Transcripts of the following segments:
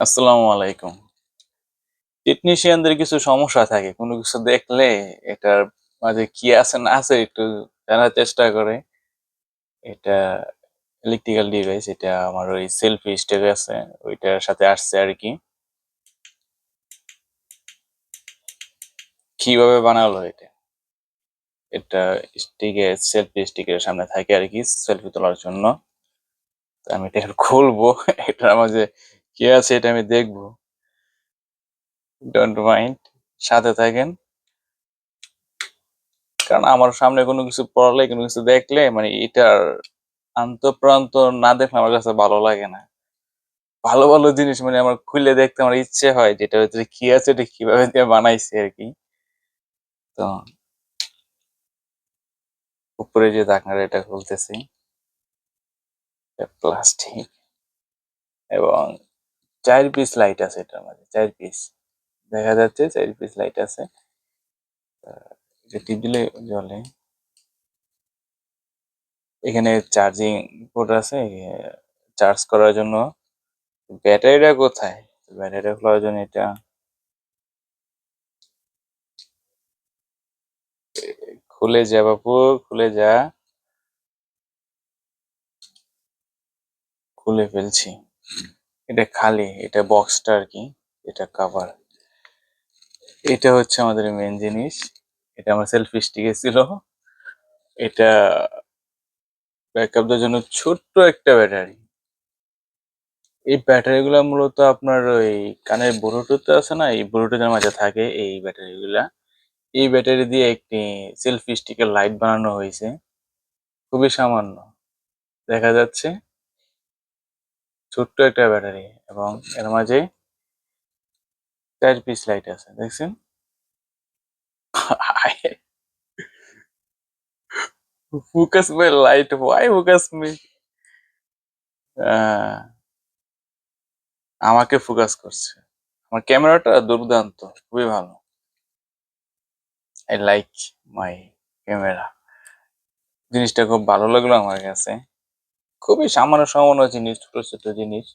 আসসালামু আলাইকুম। টেকনিশিয়ানদের কিছু সমস্যা থাকে। কোনো কিছু দেখলে এটার মাঝে কি আছে না আছে একটু জানার চেষ্টা করে। এটা ইলেকট্রিক্যাল ডিভাইস। এটা আমার ওই সেলফি স্টিক আছে। ওইটার সাথে আসছে আরকি। কিভাবে বানালো এটা? এটা সেলফি স্টিকের সামনে থাকে আরকি সেলফি তোলার জন্য। তো আমি এটা এখন খুলবো। এটার মাঝে কি আছে এটা আমি দেখবো। Don't mind. সাথে থাকেন। কারণ আমার সামনে কোনো কিছু পড়লে, কোনো কিছু দেখলে মানে এটার আন্তঃপ্রান্ত না দেখলে আমার কাছে ভালো লাগে না। ভালো, ভালো জিনিস মানে আমার খুলে দেখতে আমার ইচ্ছে হয় যে এটার ভেতরে কি আছে, এটা কিভাবে দিয়ে বানাইছে আরকি। তো উপরে যে ঢাকনাটা এটা খুলতেছি। এটা প্লাস্টিক এবং ৪ পিস লাইট আছে এটার মধ্যে। ৪ পিস। দেখা যাচ্ছে ৪ পিস লাইট আছে। এটা টিপ দিলে জ্বলে। এখানে চার্জিং পোর্ট আছে চার্জ করার জন্য। ব্যাটারিটা কোথায়? ব্যাটারিটা খোলার জন্য এটা খুলে যা বাপু, খুলে যা। খুলে ফেলছি। এটা খালি। এটা বক্সটা আরকি। এটা কভার। এটা হচ্ছে আমাদের মেইন জিনিস। এটা আমার সেলফি স্টিকে ছিল। এটা ব্যাকআপ দেওয়ার জন্য ছোট্ট একটা ব্যাটারি। এই ব্যাটারিগুলা মূলত আপনার ওই কানের ব্লুটুথ আছে না? এই ব্লুটুথের মাঝে থাকে এই ব্যাটারিগুলা। এই ব্যাটারি দিয়ে একটি সেলফি স্টিকের লাইট বানানো হইছে। খুবই সামান্য। দেখা যাচ্ছে ছোট্ট একটা ব্যাটারি এবং এর মাঝে ৪ পিস লাইট আছে। দেখছেন? Focus my light. Why focus me? আহ, আমাকে ফোকাস করছে। আমার ক্যামেরাটা দুর্দান্ত, খুবই ভালো। I like my camera. জিনিসটা খুব ভালো লাগলো আমার কাছে। খুবই সামান্য সামান্য জিনিস, ছোট ছোট জিনিস।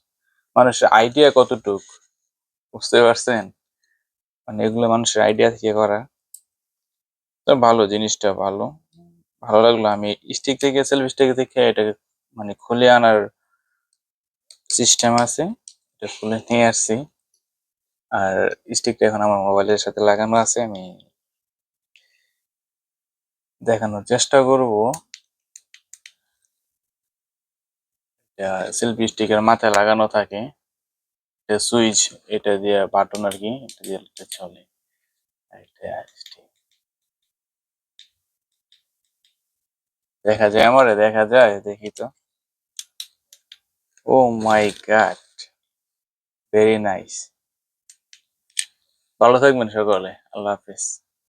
মানুষের আইডিয়া কতটুক বুঝতে পারছেন? মানে এগুলো মানুষের আইডিয়া থেকে করা। তো ভালো জিনিসটা ভালো। ভালো লাগলো। আমি স্টিক থেকে সেলফি স্টিক থেকে এটাকে মানে খুলে আনার সিস্টেম আছে। এটা খুলে নিয়ে আসছি। আর স্টিকটা এখন আমার মোবাইলের সাথে লাগানো আছে। আমি দেখানোর চেষ্টা করব। সেলফি স্টিকের মাথায় লাগানো থাকে। এটা সুইচ, এটা দিয়ে বাটন আরকি। এটা দিয়ে এটা চলে। এটা stick। দেখা যায় আমারে? দেখা যায়? দেখি তো। ওহ মাই গড! Very nice. ভালো থাকবেন সকলে। আল্লাহ হাফেজ।